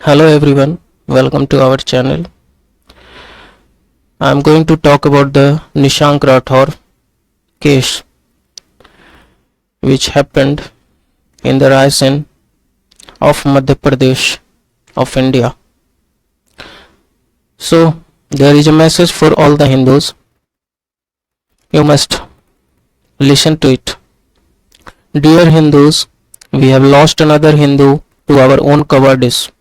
Hello everyone, welcome to our channel. I am going to talk about the Nishank Rathore case which happened in the raisen of Madhya Pradesh of India. So there is a message for all the Hindus. You must listen to it. Dear Hindus, we have lost another Hindu to our own cowardice.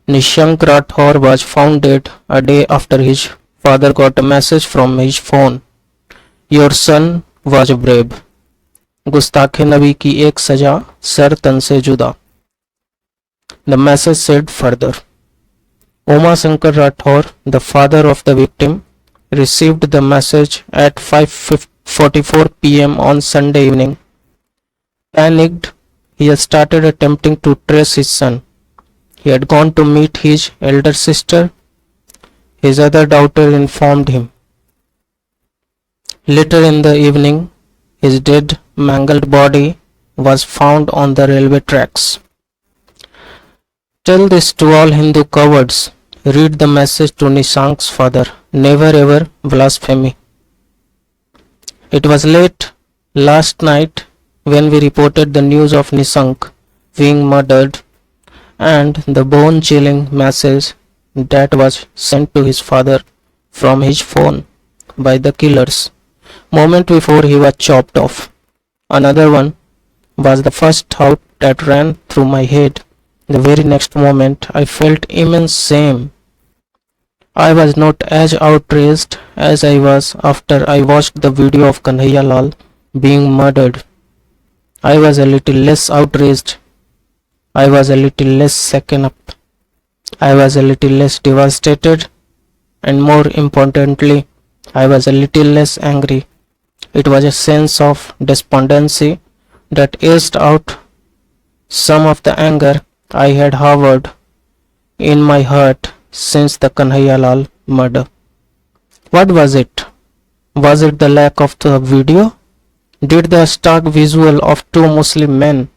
Nishank Rathore was found dead a day after his father got a message from his phone. Your son was brave. गुस्ताखे नबी की एक सजा sir तन से जुदा. The message said further. Shankar Rathore, the father of the victim, received the message at 5:44 p.m. on Sunday evening. Panicked, he started attempting to trace his son. He had gone to meet his elder sister. His other daughter informed him. Later in the evening, his dead, mangled body was found on the railway tracks. Tell this to all Hindu cowards. Read the message to Nishank's father. Never ever blasphemy. It was late last night when we reported the news of Nishank being murdered and the bone-chilling message that was sent to his father from his phone by the killers moment before he was chopped off. Another one was the first thought that ran through my head. The very next moment I felt immense shame. I was not as outraged as I was after I watched the video of Kanhaiya Lal being murdered. I was a little less outraged. I was a little less shaken up. I was a little less devastated, and more importantly, I was a little less angry. It was a sense of despondency that eased out some of the anger I had harbored in my heart since the Kanhaiya Lal murder. What was it? Was it the lack of the video? Did the stark visual of two Muslim men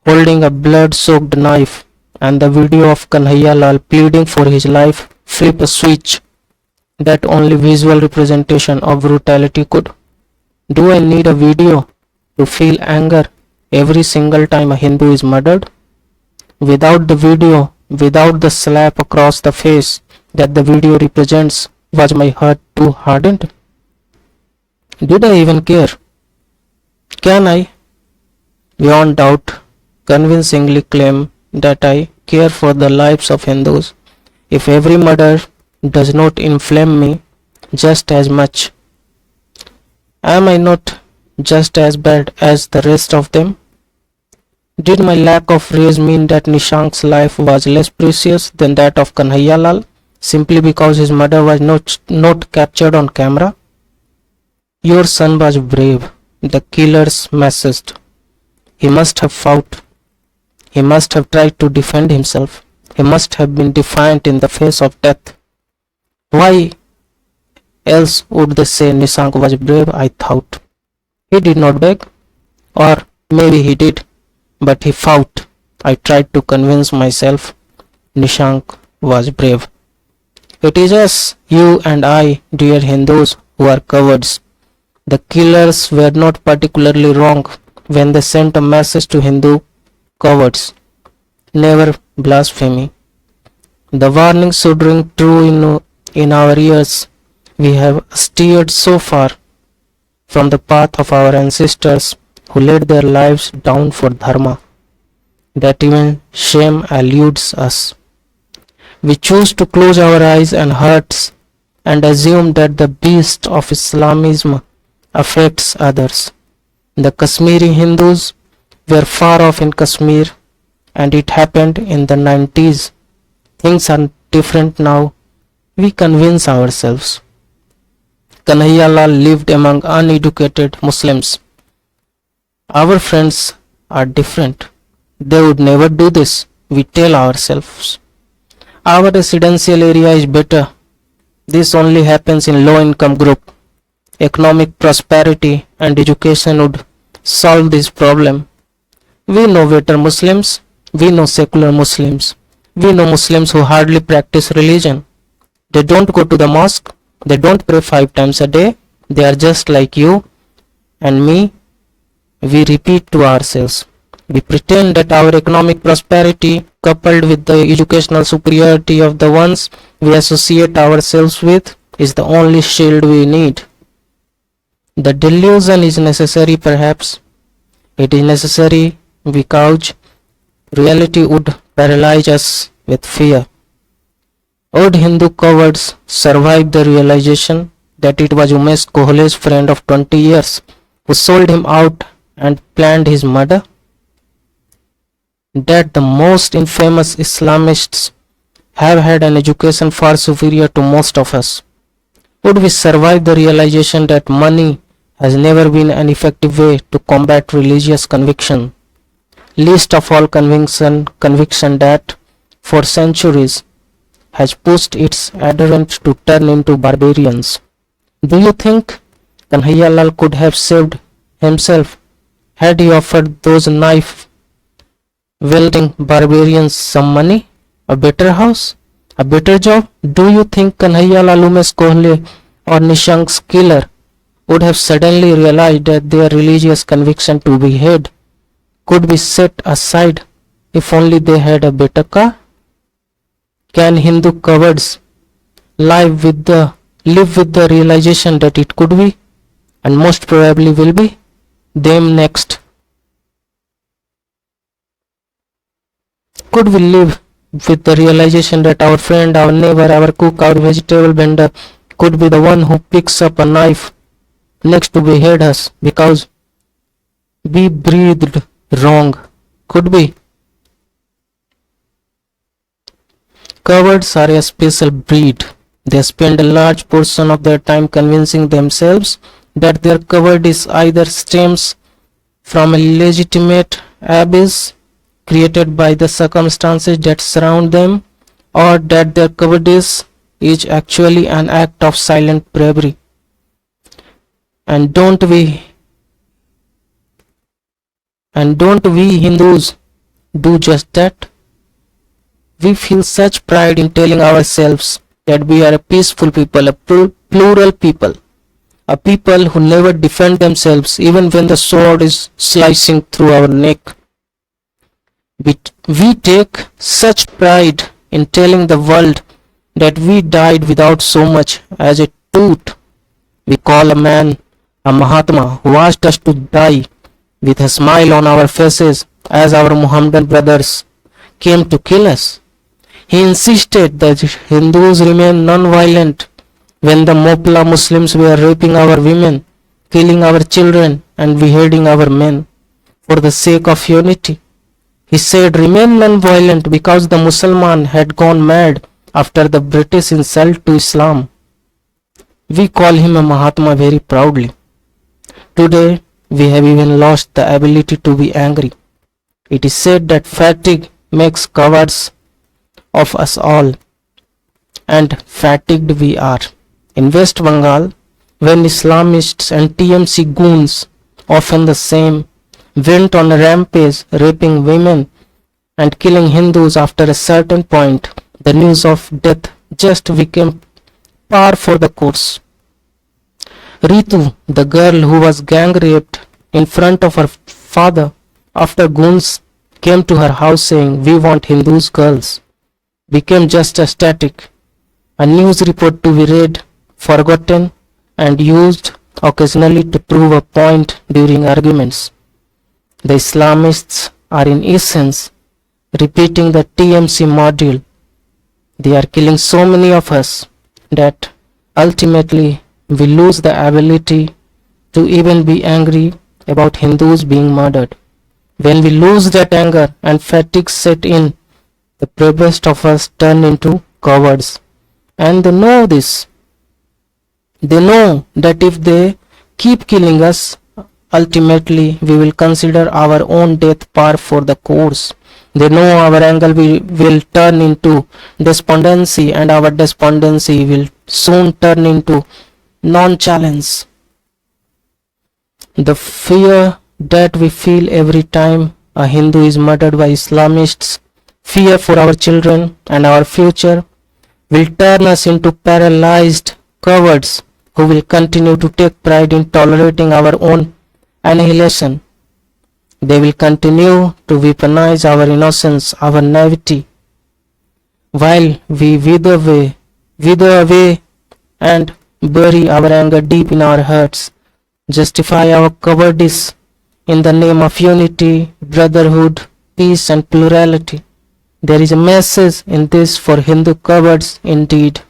holding a blood-soaked knife and the video of Kanhaiya Lal pleading for his life flip a switch that only visual representation of brutality could? Do I need a video to feel anger every single time a Hindu is murdered? Without the video, without the slap across the face that the video represents, was my heart too hardened? Did I even care? Can I, beyond doubt, convincingly claim that I care for the lives of Hindus if every murder does not inflame me just as much? Am I not just as bad as the rest of them? Did my lack of rage mean that Nishank's life was less precious than that of Kanhaiya Lal simply because his murder was not captured on camera? Your son was brave, the killers messaged. He must have fought. He must have tried to defend himself. He must have been defiant in the face of death. Why else would they say Nishank was brave? I thought. He did not beg. Or maybe he did, but he fought. I tried to convince myself Nishank was brave. It is us, you and I, dear Hindus, who are cowards. The killers were not particularly wrong when they sent a message to Hindu cowards. Never blasphemy. The warning should ring true in our ears. We have steered so far from the path of our ancestors who laid their lives down for dharma that even shame eludes us. We choose to close our eyes and hearts and assume that the beast of Islamism affects others. The Kashmiri Hindus were far off in Kashmir, and it happened in the 90s. Things are different now. We convince ourselves. Kanhaiya Lal lived among uneducated Muslims. Our friends are different. They would never do this, we tell ourselves. Our residential area is better. This only happens in low-income group. Economic prosperity and education would solve this problem. We know better Muslims, we know secular Muslims, We know Muslims who hardly practice religion. They don't go to the mosque, they don't pray 5 times a day, they are just like you and me. We repeat to ourselves. We pretend that our economic prosperity, coupled with the educational superiority of the ones we associate ourselves with, is the only shield we need. The delusion is necessary, perhaps. It is necessary because reality would paralyze us with fear. Would Hindu cowards survive the realization that it was Umesh Kohle's friend of 20 years who sold him out and planned his murder? That the most infamous Islamists have had an education far superior to most of us? Would we survive the realization that money has never been an effective way to combat religious conviction? Least of all conviction that, for centuries, has pushed its adherents to turn into barbarians. Do you think Kanhaiya Lal could have saved himself had he offered those knife-wielding barbarians some money, a better house, a better job? Do you think Kanhaiya Lal, Umesh Kohle or Nishank's killer would have suddenly realized that their religious conviction to be hid could be set aside if only they had a better car? Can Hindu cowards live with the realization that it could be, and most probably will be, them next? Could we live with the realization that our friend, our neighbor, our cook, our vegetable vendor could be the one who picks up a knife next to behead us because we breathed wrong? Could we? Cowards are a special breed. They spend a large portion of their time convincing themselves that their cowardice either stems from a legitimate abyss created by the circumstances that surround them, or that their cowardice is actually an act of silent bravery. And don't we Hindus do just that? We feel such pride in telling ourselves that we are a peaceful people, a plural people, a people who never defend themselves even when the sword is slicing through our neck. We take such pride in telling the world that we died without so much as a toot. We call a man a Mahatma who asked us to die with a smile on our faces as our Muhammadan brothers came to kill us. He insisted that Hindus remain non-violent when the Mopla Muslims were raping our women, killing our children and beheading our men for the sake of unity. He said remain non-violent because the Musliman had gone mad after the British insult to Islam. We call him a Mahatma very proudly. Today we have even lost the ability to be angry. It is said that fatigue makes cowards of us all, and fatigued we are. In West Bengal, when Islamists and TMC goons, often the same, went on a rampage raping women and killing Hindus, after a certain point, the news of death just became par for the course. Ritu, the girl who was gang raped in front of her father after goons came to her house saying, "We want Hindus girls," became just a static, a news report to be read, forgotten, and used occasionally to prove a point during arguments. The Islamists are in essence repeating the TMC module. They are killing so many of us that ultimately we lose the ability to even be angry about Hindus being murdered. When we lose that anger and fatigue set in, the bravest of us turn into cowards. And they know this. They know that if they keep killing us, ultimately we will consider our own death par for the course. They know our anger will turn into despondency, and our despondency will soon turn into nonchalance. The fear that we feel every time a Hindu is murdered by Islamists fear for our children and our future will turn us into paralyzed cowards who will continue to take pride in tolerating our own annihilation. They will continue to weaponize our innocence, our naivety, while we wither away and bury our anger deep in our hearts, justify our cowardice in the name of unity, brotherhood, peace and plurality. There is a message in this for Hindu cowards indeed.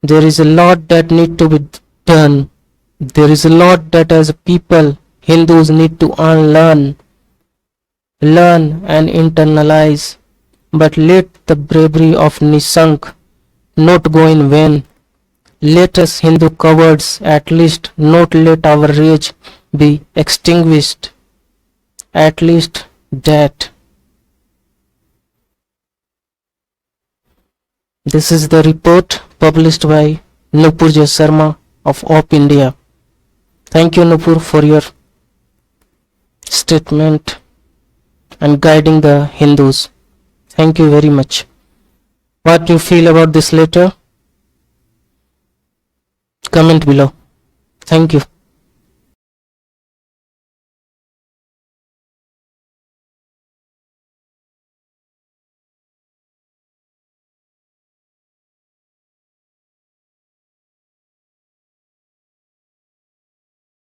There is a lot that need to be done. There is a lot that as a people Hindus need to unlearn, learn and internalize. But let the bravery of Nishank not go in vain. Let us Hindu cowards at least not let our rage be extinguished. At least that. This is the report published by Nupur J. Sharma of OP India. Thank you, Nupur, for your statement and guiding the Hindus. Thank you very much. What do you feel about this letter? Comment below. Thank you.